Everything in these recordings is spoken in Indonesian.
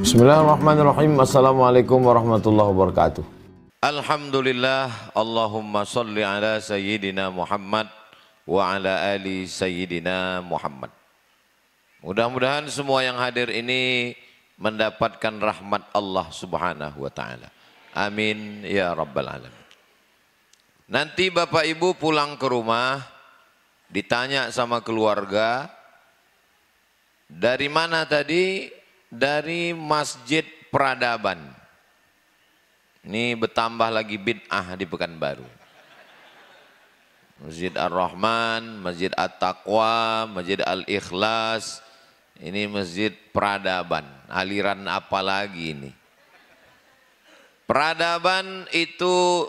Bismillahirrahmanirrahim. Assalamualaikum warahmatullahi wabarakatuh. Alhamdulillah, Allahumma salli ala Sayyidina Muhammad wa ala ali Sayyidina Muhammad. Mudah-mudahan semua yang hadir ini mendapatkan rahmat Allah subhanahu wa ta'ala. Amin ya rabbal alamin. Nanti Bapak Ibu pulang ke rumah, ditanya sama keluarga, dari mana tadi? Dari Masjid Peradaban. Ini bertambah lagi bid'ah di Pekanbaru. Masjid Ar-Rahman, Masjid At-Taqwa, Masjid Al-Ikhlas. Ini Masjid Peradaban. Aliran apa lagi ini? Peradaban itu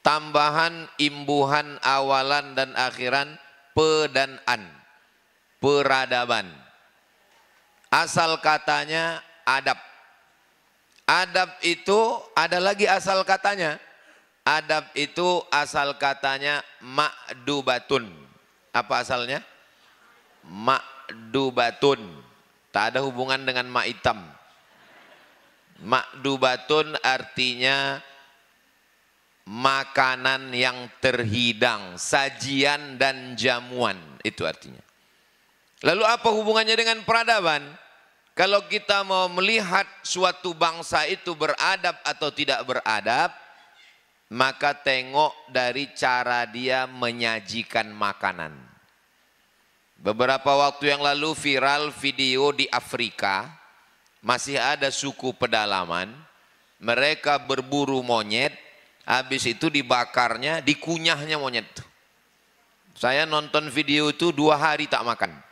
tambahan, imbuhan, awalan dan akhiran pe dan an. Peradaban. Asal katanya adab. Adab itu ada lagi asal katanya. Adab itu asal katanya ma'dubatun. Apa asalnya? Ma'dubatun. Tak ada hubungan dengan ma'itam. Ma'dubatun artinya makanan yang terhidang, sajian dan jamuan, itu artinya. Lalu apa hubungannya dengan peradaban? Kalau kita mau melihat suatu bangsa itu beradab atau tidak beradab, maka tengok dari cara dia menyajikan makanan. Beberapa waktu yang lalu viral video di Afrika, masih ada suku pedalaman, mereka berburu monyet, habis itu dibakarnya, dikunyahnya monyet itu. Saya nonton video itu 2 hari tak makan.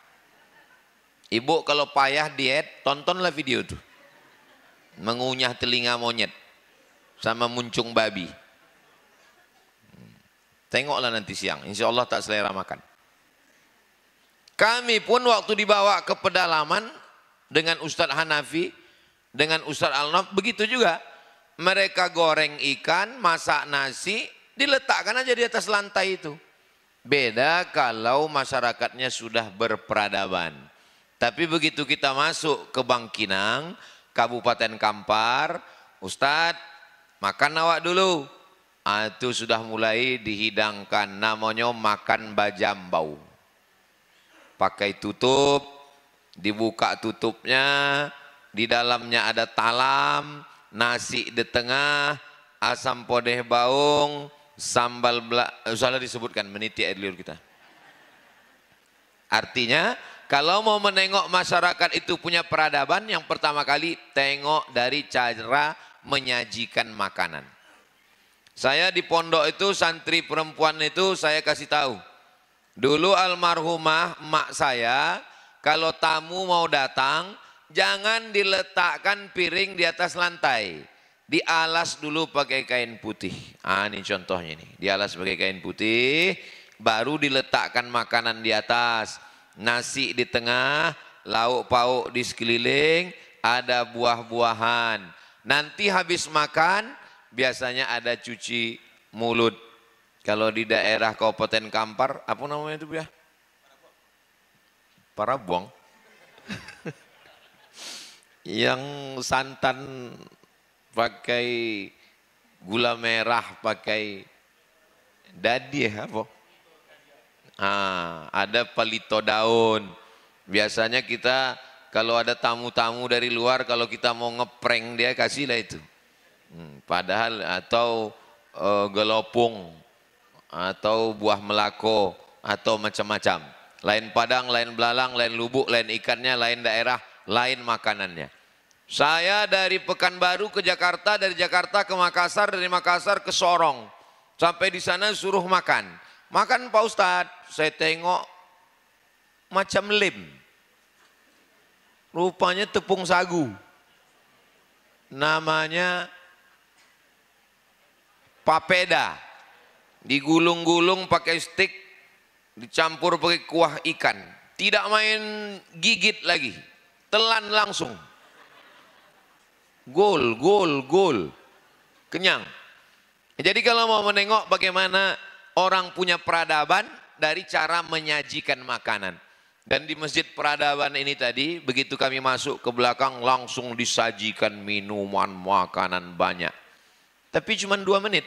Ibu kalau payah diet, tontonlah video itu. Mengunyah telinga monyet sama muncung babi. Tengoklah nanti siang, insya Allah tak selera makan. Kami pun waktu dibawa ke pedalaman dengan Ustadz Hanafi, dengan Ustadz Al-Naf, begitu juga. Mereka goreng ikan, masak nasi, diletakkan aja di atas lantai itu. Beda kalau masyarakatnya sudah berperadaban. Tapi begitu kita masuk ke Bangkinang, Kabupaten Kampar, Ustadz, makan awak dulu. Itu sudah mulai dihidangkan, namanya makan bajambau. Pakai tutup, dibuka tutupnya, di dalamnya ada talam, nasi di tengah, asam podeh baung, sambal salah disebutkan, meniti air liur kita. Artinya, kalau mau menengok masyarakat itu punya peradaban, yang pertama kali tengok dari cara menyajikan makanan. Saya di pondok itu, santri perempuan itu saya kasih tahu. Dulu almarhumah emak saya, kalau tamu mau datang, jangan diletakkan piring di atas lantai. Dialas dulu pakai kain putih. Ini contohnya nih. Dialas pakai kain putih, baru diletakkan makanan di atas. Nasi di tengah, lauk pauk di sekeliling, ada buah-buahan. Nanti habis makan, biasanya ada cuci mulut. Kalau di daerah Kabupaten Kampar, apa namanya itu ya? Parabuang. Yang santan pakai gula merah, pakai dadi apa? Ada palito daun. Biasanya kita kalau ada tamu-tamu dari luar, kalau kita mau ngeprank dia, kasihlah itu. Padahal atau gelopung, atau buah melako, atau macam-macam. Lain Padang, lain belalang, lain lubuk, lain ikannya, lain daerah, lain makanannya. Saya dari Pekanbaru ke Jakarta, dari Jakarta ke Makassar, dari Makassar ke Sorong. Sampai di sana suruh makan. Makan Pak Ustadz, saya tengok macam lem. Rupanya tepung sagu. Namanya papeda. Digulung-gulung pakai stik, dicampur pakai kuah ikan. Tidak main gigit lagi, telan langsung. Gol, gol, gol. Kenyang. Jadi kalau mau menengok bagaimana orang punya peradaban, dari cara menyajikan makanan. Dan di Masjid Peradaban ini tadi, begitu kami masuk ke belakang, langsung disajikan minuman, makanan banyak. Tapi cuma 2 menit.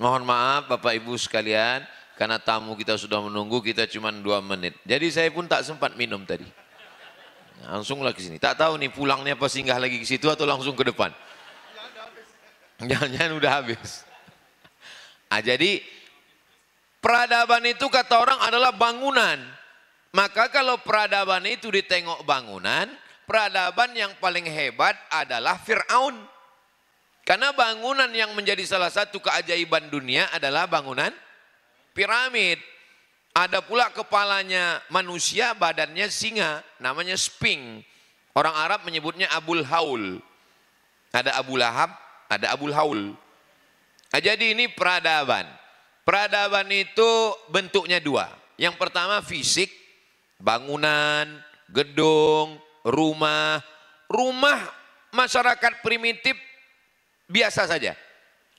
Mohon maaf Bapak Ibu sekalian, karena tamu kita sudah menunggu, kita cuma 2 menit. Jadi saya pun tak sempat minum tadi. Langsunglah ke sini. Tak tahu nih pulangnya apa singgah lagi ke situ atau langsung ke depan. Jangan-jangan udah habis. Jadi peradaban itu kata orang adalah bangunan. Maka kalau peradaban itu ditengok bangunan, peradaban yang paling hebat adalah Fir'aun. Karena bangunan yang menjadi salah satu keajaiban dunia adalah bangunan piramid. Ada pula kepalanya manusia, badannya singa, namanya Sphinx. Orang Arab menyebutnya Abul Haul. Ada Abu Lahab, ada Abul Haul. Jadi ini peradaban. Peradaban itu bentuknya 2. Yang pertama fisik, bangunan, gedung, rumah. Rumah masyarakat primitif biasa saja.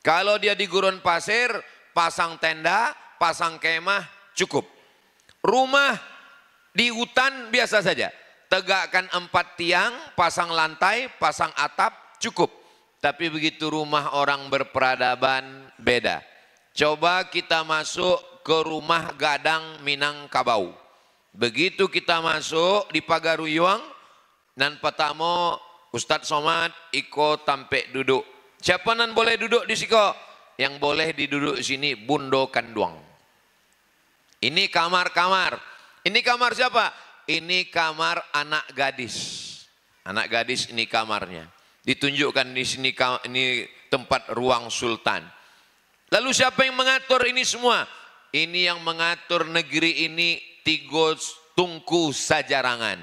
Kalau dia di gurun pasir, pasang tenda, pasang kemah, cukup. Rumah di hutan biasa saja. Tegakkan 4 tiang, pasang lantai, pasang atap, cukup. Tapi begitu rumah orang berperadaban, beda. Coba kita masuk ke rumah gadang Minangkabau. Begitu kita masuk di Pagaruyuang, nan pertama Ustadz Somad ikut tampe duduk. Siapa nan boleh duduk di siko? Yang boleh diduduk sini Bundo Kanduang. Ini kamar-kamar. Ini kamar siapa? Ini kamar anak gadis. Anak gadis ini kamarnya. Ditunjukkan di sini ini tempat ruang sultan. Lalu siapa yang mengatur ini semua? Ini yang mengatur negeri ini 3 tungku sajarangan.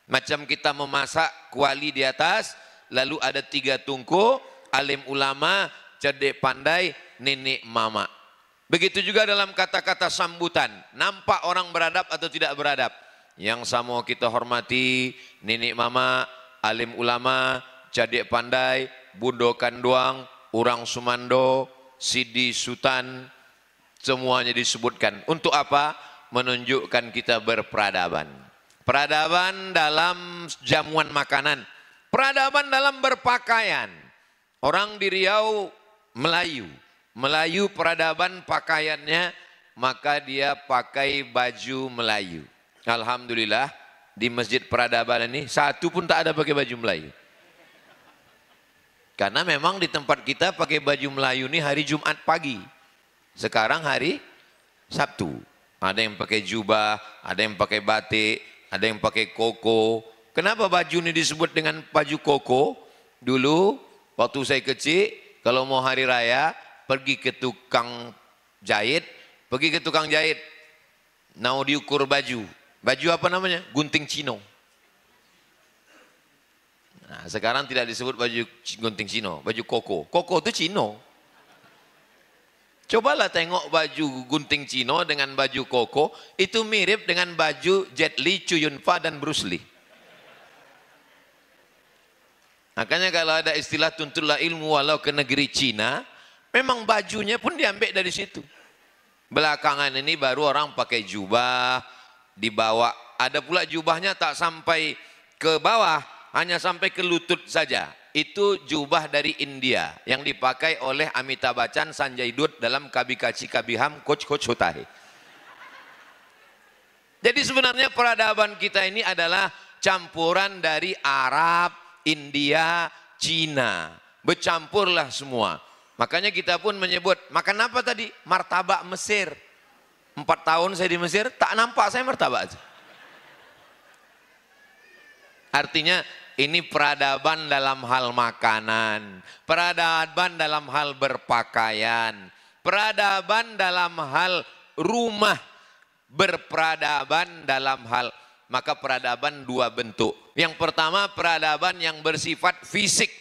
Macam kita memasak kuali di atas, lalu ada 3 tungku, alim ulama, cerdik pandai, nenek mama. Begitu juga dalam kata-kata sambutan, nampak orang beradab atau tidak beradab. Yang sama kita hormati, nenek mama, alim ulama, cerdik pandai, Bundo Kanduang, Urang Sumando, Sidi Sultan, semuanya disebutkan. Untuk apa? Menunjukkan kita berperadaban. Peradaban dalam jamuan makanan, peradaban dalam berpakaian. Orang di Riau Melayu, Melayu peradaban pakaiannya, maka dia pakai baju Melayu. Alhamdulillah di Masjid Peradaban ini satu pun tak ada pakai baju Melayu. Karena memang di tempat kita pakai baju Melayu ini hari Jumat pagi. Sekarang hari Sabtu. Ada yang pakai jubah, ada yang pakai batik, ada yang pakai koko. Kenapa baju ini disebut dengan baju koko? Dulu waktu saya kecil, kalau mau hari raya, pergi ke tukang jahit, mau diukur baju. Baju apa namanya? Gunting Cino. Nah, sekarang tidak disebut baju gunting Cino, baju koko. Koko itu Cino. Cobalah tengok baju gunting Cino dengan baju koko, itu mirip dengan baju Jet Li, Chow Yun Fat dan Bruce Lee. Makanya kalau ada istilah tuntutlah ilmu walau ke negeri Cina, memang bajunya pun diambil dari situ. Belakangan ini baru orang pakai jubah, dibawa. Ada pula jubahnya tak sampai ke bawah, hanya sampai ke lutut saja. Itu jubah dari India yang dipakai oleh Amitabh Bachchan, Sanjay Dutt dalam Kabhi Kachi Kabhi Hum Kuch Kuch Hota Hai. Jadi sebenarnya peradaban kita ini adalah campuran dari Arab, India, Cina. Bercampurlah semua. Makanya kita pun menyebut, makan apa tadi? Martabak Mesir. 4 tahun saya di Mesir, tak nampak saya martabak aja. Artinya ini peradaban dalam hal makanan, peradaban dalam hal berpakaian, peradaban dalam hal rumah, berperadaban dalam hal, maka peradaban 2 bentuk. Yang pertama peradaban yang bersifat fisik,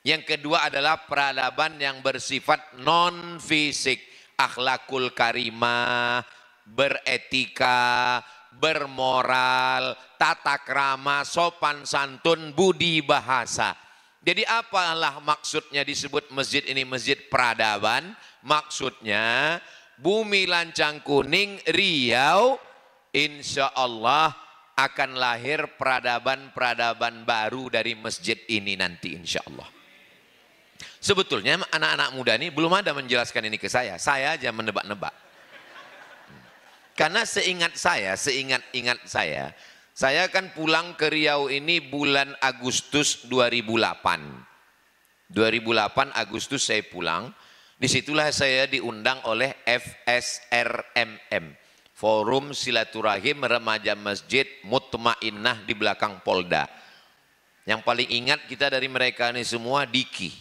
yang kedua adalah peradaban yang bersifat non fisik, akhlakul karimah, beretika, bermoral, tata krama, sopan santun, budi bahasa. Jadi apalah maksudnya disebut masjid ini masjid peradaban? Maksudnya Bumi Lancang Kuning, Riau, insya Allah akan lahir peradaban-peradaban baru dari masjid ini nanti insya Allah. Sebetulnya anak-anak muda ini belum ada menjelaskan ini ke saya aja menebak-nebak. Karena seingat saya kan pulang ke Riau ini bulan Agustus 2008. 2008 Agustus saya pulang, disitulah saya diundang oleh FSRMM, Forum Silaturahim Remaja Masjid Mutmainnah di belakang Polda. Yang paling ingat kita dari mereka ini semua Diki.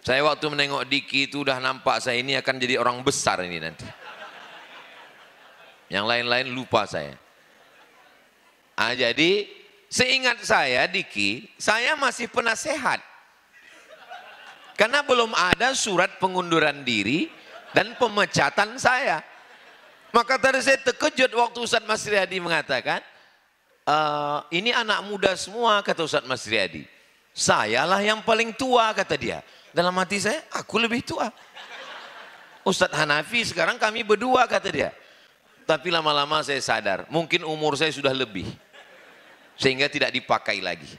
Saya waktu menengok Diki itu udah nampak saya ini akan jadi orang besar ini nanti. Yang lain-lain lupa saya. Jadi seingat saya Diki, saya masih penasehat. Karena belum ada surat pengunduran diri dan pemecatan saya. Maka tadi saya terkejut waktu Ustadz Mas Riyadi mengatakan, ini anak muda semua, kata Ustadz Mas Riyadi. Sayalah yang paling tua, kata dia. Dalam hati saya, aku lebih tua. Ustadz Hanafi sekarang kami berdua, kata dia. Tapi lama-lama saya sadar, mungkin umur saya sudah lebih. Sehingga tidak dipakai lagi.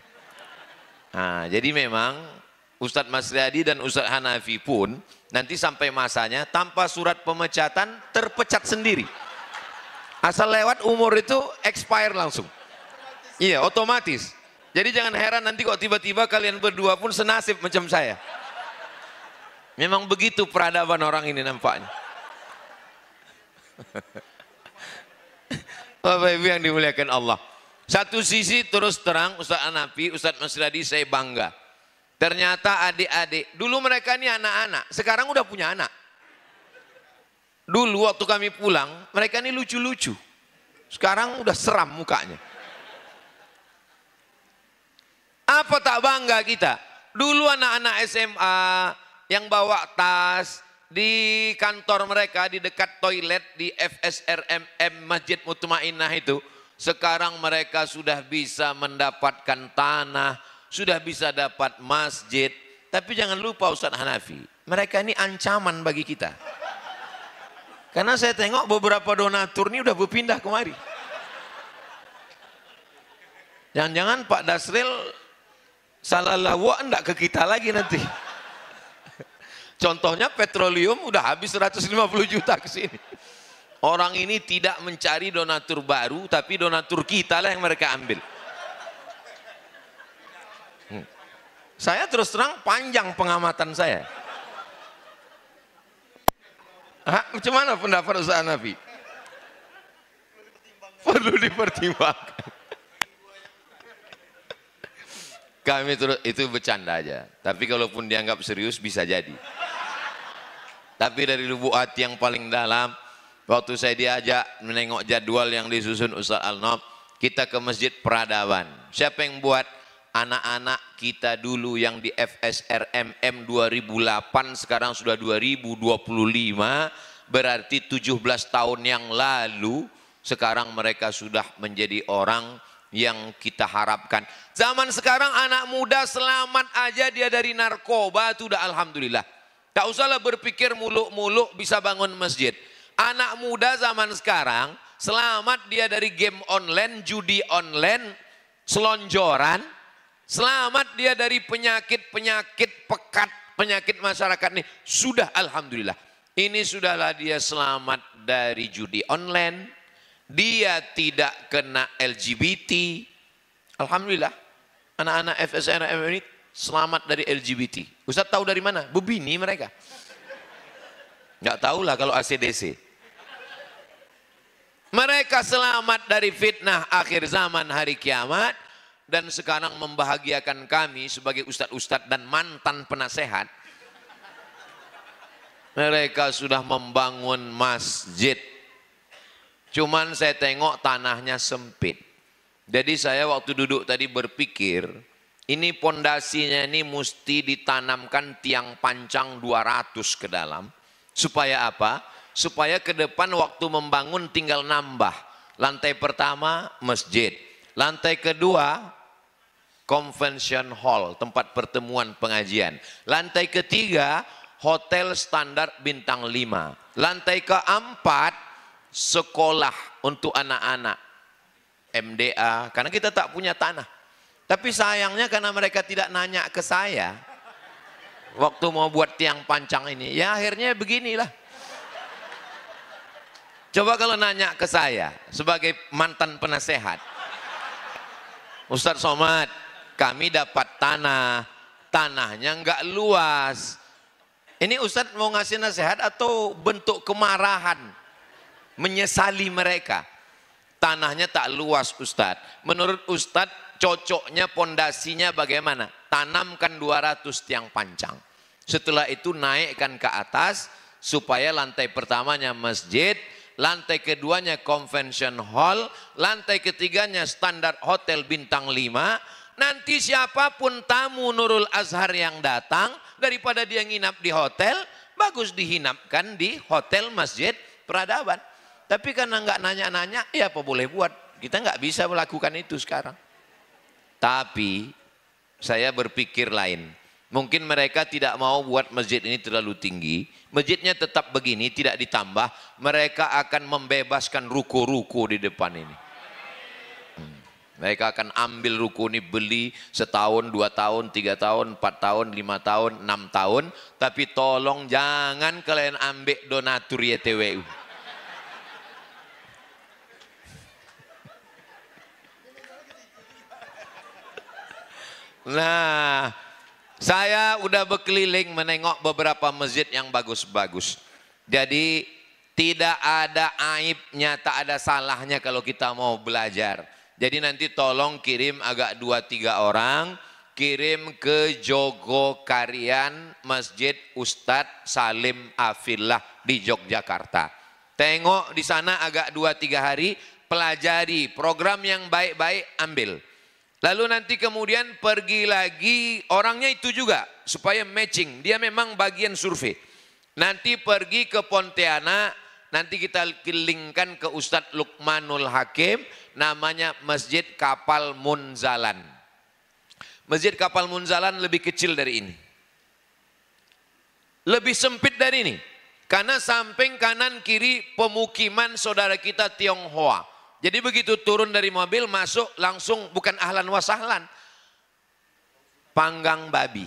Nah, jadi memang Ustadz Mas Riyadi dan Ustadz Hanafi pun nanti sampai masanya tanpa surat pemecatan terpecat sendiri. Asal lewat umur itu expire langsung. Iya, otomatis. Jadi jangan heran nanti kok tiba-tiba kalian berdua pun senasib macam saya. Memang begitu peradaban orang ini nampaknya. Bapak Ibu yang dimuliakan Allah. Satu sisi terus terang Ustadz Hanafi, Ustadz Mas Riyadi saya bangga. Ternyata adik-adik, dulu mereka ini anak-anak, sekarang udah punya anak. Dulu waktu kami pulang, mereka ini lucu-lucu. Sekarang udah seram mukanya. Apa tak bangga kita? Dulu anak-anak SMA yang bawa tas di kantor mereka, di dekat toilet, di FSRMM Masjid Mutmainnah itu. Sekarang mereka sudah bisa mendapatkan tanah, sudah bisa dapat masjid. Tapi jangan lupa Ustadz Hanafi, mereka ini ancaman bagi kita. Karena saya tengok beberapa donatur ini udah berpindah kemari. Jangan-jangan Pak Dasril salah lawak enggak ke kita lagi nanti. Contohnya petroleum udah habis 150 juta ke sini. Orang ini tidak mencari donatur baru, tapi donatur kita lah yang mereka ambil. Saya terus terang panjang pengamatan saya. Macam mana pendapat Ustaz Hanafi? Perlu dipertimbangkan. Kami terus itu bercanda aja. Tapi kalaupun dianggap serius bisa jadi. Tapi dari lubuk hati yang paling dalam, waktu saya diajak menengok jadwal yang disusun Ustaz Al-Nob, kita ke Masjid Peradaban. Siapa yang buat? Anak-anak kita dulu yang di FSRMM 2008 sekarang sudah 2025, berarti 17 tahun yang lalu sekarang mereka sudah menjadi orang yang kita harapkan. Zaman sekarang anak muda selamat aja dia dari narkoba itu udah alhamdulillah. Tak usahlah berpikir muluk-muluk bisa bangun masjid. Anak muda zaman sekarang selamat dia dari game online, judi online, selonjoran. Selamat dia dari penyakit-penyakit pekat, penyakit masyarakat ini. Sudah alhamdulillah. Ini sudahlah dia selamat dari judi online. Dia tidak kena LGBT. Alhamdulillah. Anak-anak FSRM ini selamat dari LGBT. Ustaz tahu dari mana? Bebini mereka. Nggak tahulah kalau ACDC. Mereka selamat dari fitnah akhir zaman hari kiamat. Dan sekarang membahagiakan kami sebagai ustadz-ustadz dan mantan penasehat. Mereka sudah membangun masjid. Cuman saya tengok tanahnya sempit. Jadi saya waktu duduk tadi berpikir, ini pondasinya ini mesti ditanamkan tiang pancang 200 ke dalam. Supaya apa? Supaya ke depan waktu membangun tinggal nambah. Lantai pertama masjid. Lantai kedua convention hall, tempat pertemuan pengajian. Lantai ketiga hotel standar bintang 5. Lantai keempat, sekolah untuk anak-anak. MDA, karena kita tak punya tanah. Tapi sayangnya karena mereka tidak nanya ke saya, waktu mau buat tiang pancang ini, ya akhirnya beginilah. Coba kalau nanya ke saya, sebagai mantan penasehat. Ustadz Somad, kami dapat tanah, tanahnya nggak luas. Ini Ustadz mau ngasih nasihat atau bentuk kemarahan? Menyesali mereka. Tanahnya tak luas Ustadz. Menurut Ustadz cocoknya pondasinya bagaimana? Tanamkan 200 tiang pancang. Setelah itu naikkan ke atas supaya lantai pertamanya masjid, lantai keduanya convention hall, lantai ketiganya standar hotel bintang 5. Nanti siapapun tamu Nurul Azhar yang datang, daripada dia nginap di hotel, bagus dihinapkan di hotel Masjid Peradaban. Tapi karena nggak nanya-nanya, ya apa boleh buat. Kita nggak bisa melakukan itu sekarang. Tapi saya berpikir lain. Mungkin mereka tidak mau buat masjid ini terlalu tinggi. Masjidnya tetap begini, tidak ditambah. Mereka akan membebaskan ruko-ruko di depan ini. Mereka akan ambil ruko ini, beli setahun, 2 tahun, 3 tahun, 4 tahun, 5 tahun, 6 tahun. Tapi tolong jangan kalian ambil donatur YTWU. Nah, saya udah berkeliling menengok beberapa masjid yang bagus-bagus. Jadi tidak ada aibnya, tak ada salahnya kalau kita mau belajar. Jadi nanti tolong kirim agak 2-3 orang, kirim ke Jogokarian Masjid Ustadz Salim Afillah di Yogyakarta. Tengok di sana agak 2-3 hari, pelajari program yang baik-baik, ambil. Lalu nanti kemudian pergi lagi, orangnya itu juga supaya matching, dia memang bagian survei. Nanti pergi ke Pontianak, nanti kita linkkan ke Ustadz Lukmanul Hakim, namanya Masjid Kapal Munzalan. Masjid Kapal Munzalan lebih kecil dari ini. Lebih sempit dari ini. Karena samping kanan kiri pemukiman saudara kita Tionghoa. Jadi begitu turun dari mobil masuk langsung bukan ahlan wa sahlan. Panggang babi.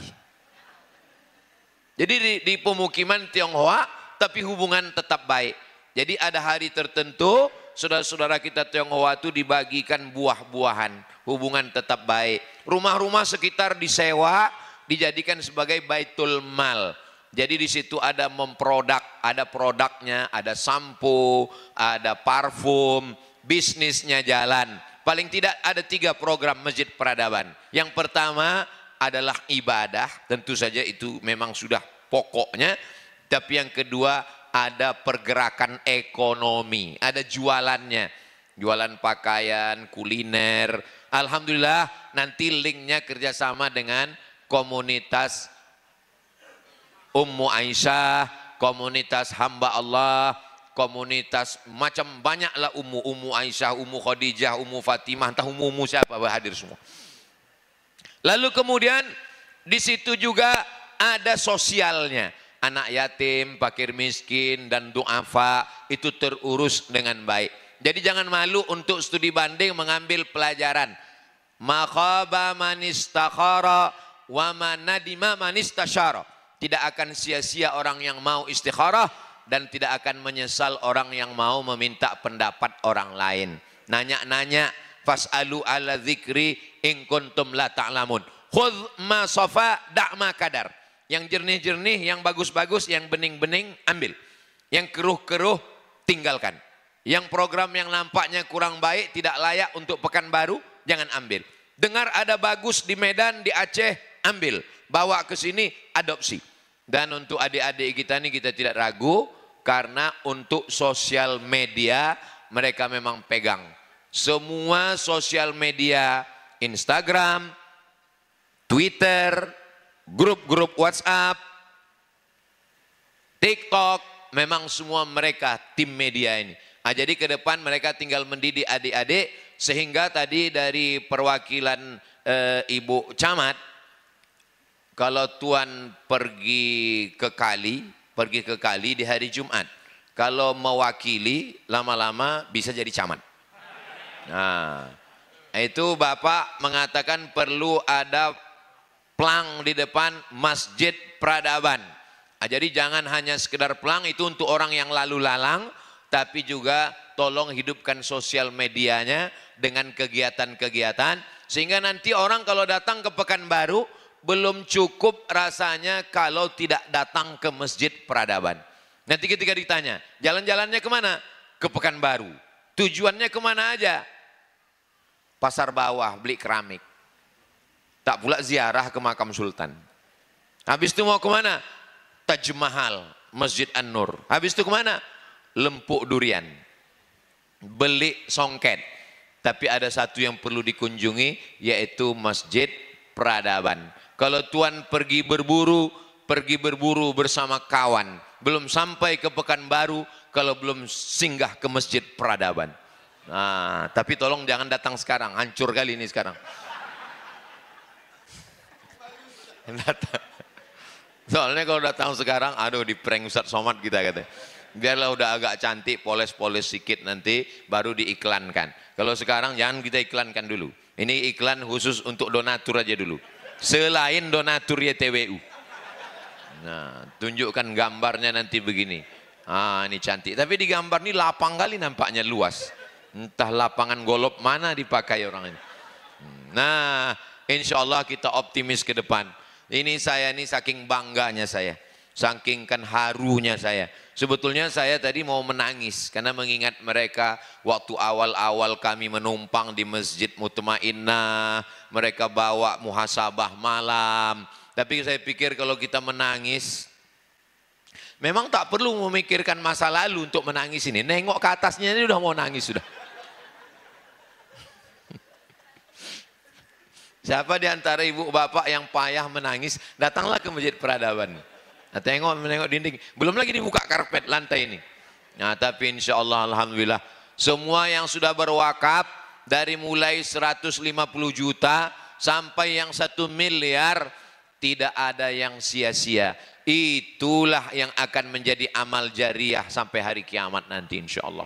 Jadi di pemukiman Tionghoa tapi hubungan tetap baik. Jadi ada hari tertentu saudara-saudara kita Tionghoa itu dibagikan buah-buahan, hubungan tetap baik. Rumah-rumah sekitar disewa, dijadikan sebagai baitul mal. Jadi di situ ada memproduk, ada produknya, ada sampo, ada parfum, bisnisnya jalan. Paling tidak ada 3 program Masjid Peradaban. Yang pertama adalah ibadah, tentu saja itu memang sudah pokoknya. Tapi yang kedua ada pergerakan ekonomi, ada jualannya, jualan pakaian, kuliner. Alhamdulillah nanti linknya kerjasama dengan komunitas Ummu Aisyah, komunitas hamba Allah, komunitas macam banyaklah Ummu Aisyah, Ummu Khadijah, Ummu Fatimah, entah Ummu siapa hadir semua. Lalu kemudian di situ juga ada sosialnya. Anak yatim, fakir miskin, dan du'afa itu terurus dengan baik. Jadi jangan malu untuk studi banding mengambil pelajaran. Ma khaba man istakhara wa man nadima man istasyara. Tidak akan sia-sia orang yang mau istikharah dan tidak akan menyesal orang yang mau meminta pendapat orang lain. Nanya-nanya, fas'alu ala dzikri in kuntum la ta'lamun. Khudh ma safa da' ma kadar. Yang jernih-jernih, yang bagus-bagus, yang bening-bening, ambil. Yang keruh-keruh, tinggalkan. Yang program yang nampaknya kurang baik, tidak layak untuk Pekanbaru, jangan ambil. Dengar ada bagus di Medan, di Aceh, ambil. Bawa ke sini, adopsi. Dan untuk adik-adik kita ini kita tidak ragu, karena untuk sosial media, mereka memang pegang. Semua sosial media, Instagram, Twitter, grup-grup WhatsApp, TikTok, memang semua mereka tim media ini. Nah, jadi ke depan mereka tinggal mendidik adik-adik, sehingga tadi dari perwakilan Ibu Camat, kalau tuan pergi ke kali di hari Jumat, kalau mewakili lama-lama bisa jadi camat. Nah, itu Bapak mengatakan perlu ada plang di depan Masjid Peradaban. Nah, jadi jangan hanya sekedar plang itu untuk orang yang lalu lalang, tapi juga tolong hidupkan sosial medianya dengan kegiatan-kegiatan, sehingga nanti orang kalau datang ke Pekanbaru belum cukup rasanya kalau tidak datang ke Masjid Peradaban. Nanti ketika ditanya, jalan-jalannya kemana? Ke Pekanbaru. Tujuannya kemana aja? Pasar bawah, beli keramik. Tak pula ziarah ke makam sultan. Habis itu mau kemana? Taj Mahal, Masjid An-Nur. Habis itu kemana? Lempuk durian. Beli songket. Tapi ada satu yang perlu dikunjungi, yaitu Masjid Peradaban. Kalau tuan pergi berburu bersama kawan. Belum sampai ke Pekanbaru kalau belum singgah ke Masjid Peradaban. Nah, tapi tolong jangan datang sekarang, hancur kali ini sekarang. Soalnya kalau datang sekarang, aduh di prank Ustaz Somad kita katanya. Biarlah udah agak cantik, poles-poles sedikit nanti baru diiklankan. Kalau sekarang jangan kita iklankan dulu. Ini iklan khusus untuk donatur aja dulu. Selain donatur YTWU. Nah, tunjukkan gambarnya nanti begini. Ah, ini cantik. Tapi di gambar ini lapang kali nampaknya luas. Entah lapangan golop mana dipakai orang ini. Nah, insya Allah kita optimis ke depan. Ini saya ini saking bangganya saya. Saking kan harunya saya. Sebetulnya saya tadi mau menangis karena mengingat mereka waktu awal-awal kami menumpang di Masjid Mutmainnah, mereka bawa muhasabah malam. Tapi saya pikir kalau kita menangis, memang tak perlu memikirkan masa lalu untuk menangis ini. Nengok ke atasnya ini udah mau nangis sudah. Siapa di antara ibu bapak yang payah menangis, datanglah ke Masjid Peradaban. Nah, menengok dinding, belum lagi dibuka karpet lantai ini. Nah, tapi insya Allah alhamdulillah semua yang sudah berwakaf dari mulai 150 juta sampai yang 1 miliar tidak ada yang sia-sia. Itulah yang akan menjadi amal jariah sampai hari kiamat nanti insya Allah.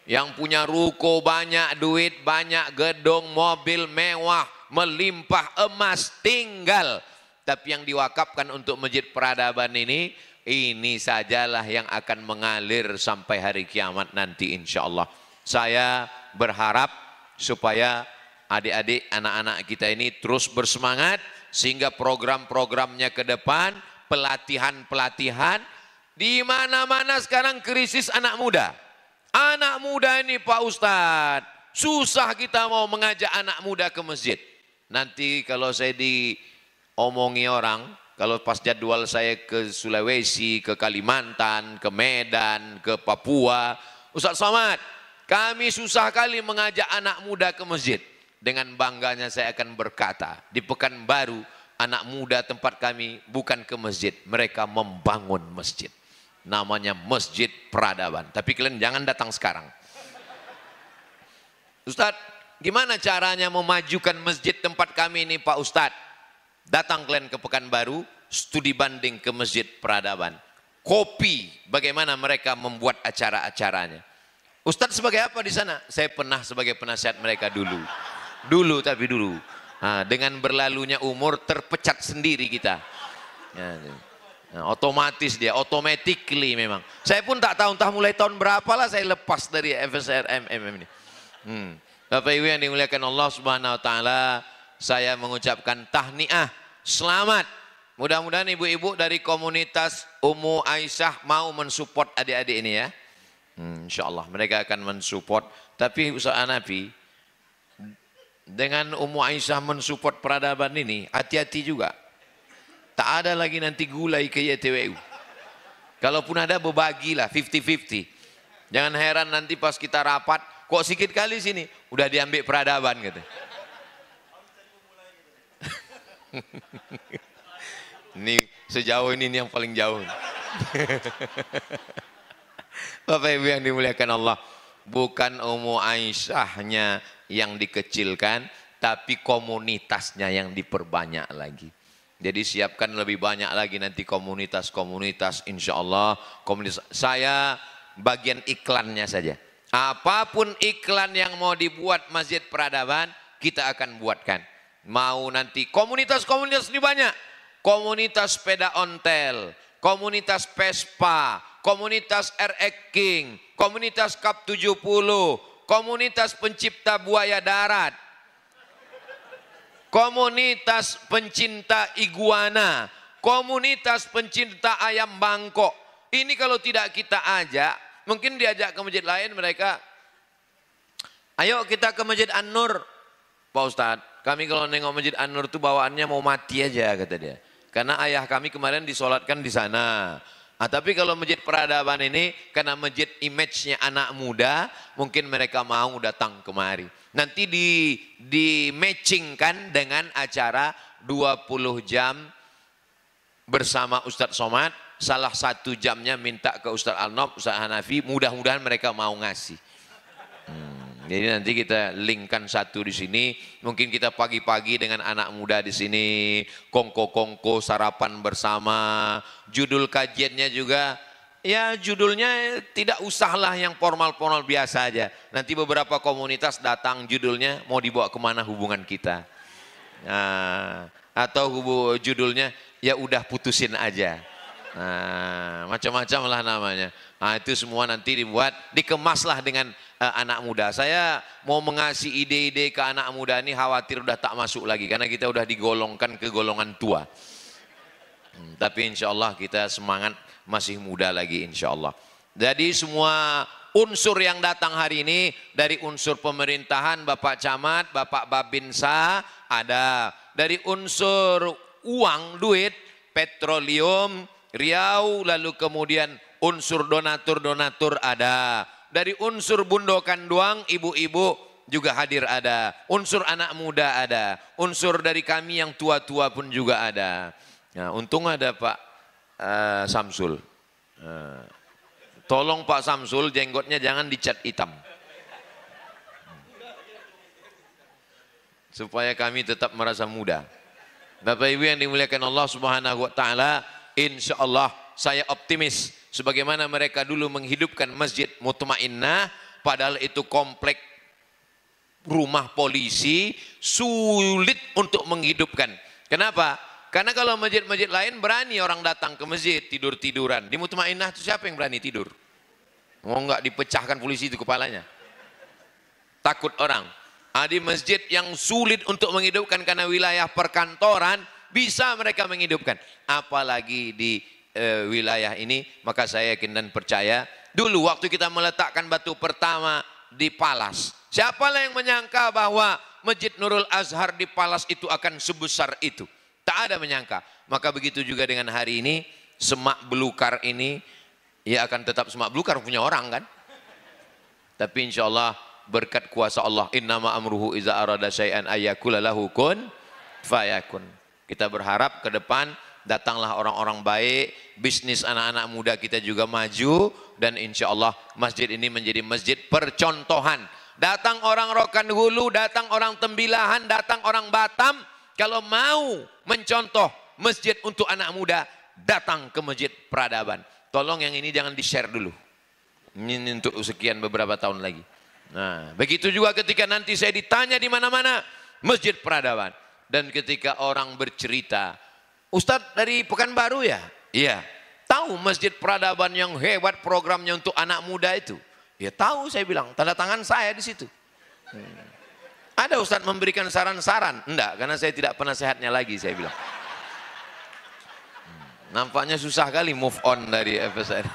Yang punya ruko banyak duit, banyak gedung, mobil mewah, melimpah emas tinggal. Tapi yang diwakafkan untuk Masjid Peradaban ini sajalah yang akan mengalir sampai hari kiamat nanti insya Allah. Saya berharap supaya adik-adik, anak-anak kita ini terus bersemangat, sehingga program-programnya ke depan, pelatihan-pelatihan, di mana-mana sekarang krisis anak muda. Anak muda ini Pak Ustadz, susah kita mau mengajak anak muda ke masjid. Nanti kalau saya diomongi orang, kalau pas jadwal saya ke Sulawesi, ke Kalimantan, ke Medan, ke Papua, Ustaz Somad, kami susah kali mengajak anak muda ke masjid. Dengan bangganya saya akan berkata, di Pekanbaru anak muda tempat kami bukan ke masjid, mereka membangun masjid. Namanya Masjid Peradaban. Tapi kalian jangan datang sekarang. Ustadz, gimana caranya memajukan masjid tempat kami ini Pak Ustadz? Datang kalian ke Pekanbaru, studi banding ke Masjid Peradaban. Kopi bagaimana mereka membuat acara-acaranya. Ustadz sebagai apa di sana? Saya pernah sebagai penasihat mereka dulu. Dulu. Nah, dengan berlalunya umur terpecat sendiri kita. Nah, otomatis dia, automatically memang. Saya pun tak tahu entah mulai tahun berapa lah saya lepas dari FSRMM ini. Bapak Ibu yang dimuliakan Allah Subhanahu Wa Taala, saya mengucapkan tahniah, selamat. Mudah-mudahan ibu-ibu dari komunitas Ummu Aisyah mau mensupport adik-adik ini ya. Insya Allah mereka akan mensupport. Tapi Ustaz Hanafi, dengan Ummu Aisyah mensupport peradaban ini, hati-hati juga. Tak ada lagi nanti gulai ke YTWU. Kalaupun ada berbagilah 50-50. Jangan heran nanti pas kita rapat, kok sedikit kali sini, udah diambil peradaban gitu. Ini sejauh ini yang paling jauh. Bapak Ibu yang dimuliakan Allah, bukan Ummu Aisyahnya yang dikecilkan, tapi komunitasnya yang diperbanyak lagi. Jadi siapkan lebih banyak lagi nanti komunitas-komunitas, insya Allah komunitas. Saya bagian iklannya saja. Apapun iklan yang mau dibuat Masjid Peradaban, kita akan buatkan. Mau nanti komunitas-komunitas ini banyak. Komunitas sepeda ontel, komunitas Vespa, komunitas RX King, komunitas Cup 70, komunitas pencipta buaya darat, komunitas pencinta iguana, komunitas pencinta ayam Bangkok. Ini kalau tidak kita ajak, mungkin diajak ke masjid lain mereka, ayo kita ke Masjid An-Nur. Pak Ustadz, kami kalau nengok Masjid An-Nur itu bawaannya mau mati aja, kata dia. Karena ayah kami kemarin disolatkan di sana. Tapi kalau Masjid Peradaban ini, karena masjid image-nya anak muda, mungkin mereka mau datang kemari. Nanti di matchingkan dengan acara 20 jam bersama Ustadz Somad. Salah satu jamnya minta ke Ustadz Al-Nob, Ustadz Hanafi, mudah-mudahan mereka mau ngasih. Jadi nanti kita linkkan satu di sini, mungkin kita pagi-pagi dengan anak muda di sini, kongko-kongko sarapan bersama. Judul kajiannya juga, ya judulnya tidak usahlah yang formal-formal biasa aja. Nanti beberapa komunitas datang judulnya mau dibawa kemana hubungan kita. Nah, atau judulnya ya udah putusin aja. Nah, macam-macam lah namanya. Nah, itu semua nanti dibuat, dikemaslah dengan anak muda. Saya mau mengasih ide-ide ke anak muda ini, khawatir udah tak masuk lagi karena kita udah digolongkan ke golongan tua. Tapi insya Allah kita semangat, masih muda lagi insya Allah. Jadi semua unsur yang datang hari ini dari unsur pemerintahan, Bapak Camat, Bapak Babinsa ada. Dari unsur uang, duit, petroleum, Riau, lalu kemudian unsur donatur-donatur ada. Dari unsur bundokan doang, ibu-ibu juga hadir ada. Unsur anak muda ada. Unsur dari kami yang tua-tua pun juga ada. Nah, untung ada Pak Samsul. Tolong Pak Samsul, jenggotnya jangan dicat hitam. Supaya kami tetap merasa muda. Bapak Ibu yang dimuliakan Allah Subhanahu wa taala, insya Allah saya optimis sebagaimana mereka dulu menghidupkan Masjid Mutmainnah, padahal itu komplek rumah polisi, sulit untuk menghidupkan. Kenapa? Karena kalau masjid-masjid lain berani orang datang ke masjid tidur-tiduran. Di Mutmainnah itu siapa yang berani tidur? Mau nggak dipecahkan polisi itu kepalanya? Takut orang. Di masjid yang sulit untuk menghidupkan karena wilayah perkantoran, bisa mereka menghidupkan. Apalagi di wilayah ini, maka saya yakin dan percaya. Dulu waktu kita meletakkan batu pertama di Palas, siapalah yang menyangka bahwa Masjid Nurul Azhar di Palas itu akan sebesar itu? Tak ada menyangka. Maka begitu juga dengan hari ini, semak belukar ini, ya akan tetap semak belukar punya orang kan? Tapi insya Allah berkat kuasa Allah, innama amruhu iza arada syai'an ayyakula lahu kun fayakun. Kita berharap ke depan datanglah orang-orang baik, bisnis anak-anak muda kita juga maju, dan insya Allah masjid ini menjadi masjid percontohan. Datang orang Rokan Hulu, datang orang Tembilahan, datang orang Batam, kalau mau mencontoh masjid untuk anak muda, datang ke Masjid Peradaban. Tolong yang ini jangan di-share dulu. Ini untuk sekian beberapa tahun lagi. Nah, begitu juga ketika nanti saya ditanya di mana-mana, Masjid Peradaban. Dan ketika orang bercerita, Ustadz dari Pekanbaru ya? Iya. Tahu Masjid Peradaban yang hebat programnya untuk anak muda itu? Ya tahu, saya bilang, tanda tangan saya di situ. Ada Ustadz memberikan saran-saran? Enggak, karena saya tidak penasehatnya lagi, saya bilang. Nampaknya susah kali move on dari FSN.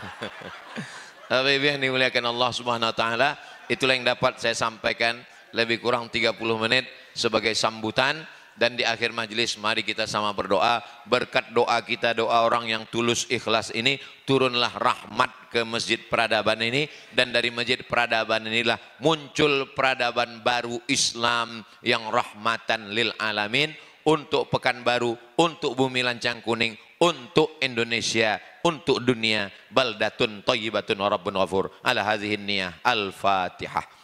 Tapi yang dimuliakan Allah Subhanahu wa taala, itulah yang dapat saya sampaikan lebih kurang 30 menit sebagai sambutan. Dan di akhir majelis mari kita sama berdoa. Berkat doa kita, doa orang yang tulus ikhlas ini, turunlah rahmat ke Masjid Peradaban ini. Dan dari Masjid Peradaban inilah muncul peradaban baru Islam yang rahmatan lil alamin, untuk Pekanbaru, untuk Bumi Lancang Kuning, untuk Indonesia, untuk dunia. Baldatun thayyibatun wa rabbun ghafur. Ala hadhihi niyah. Al-Fatihah.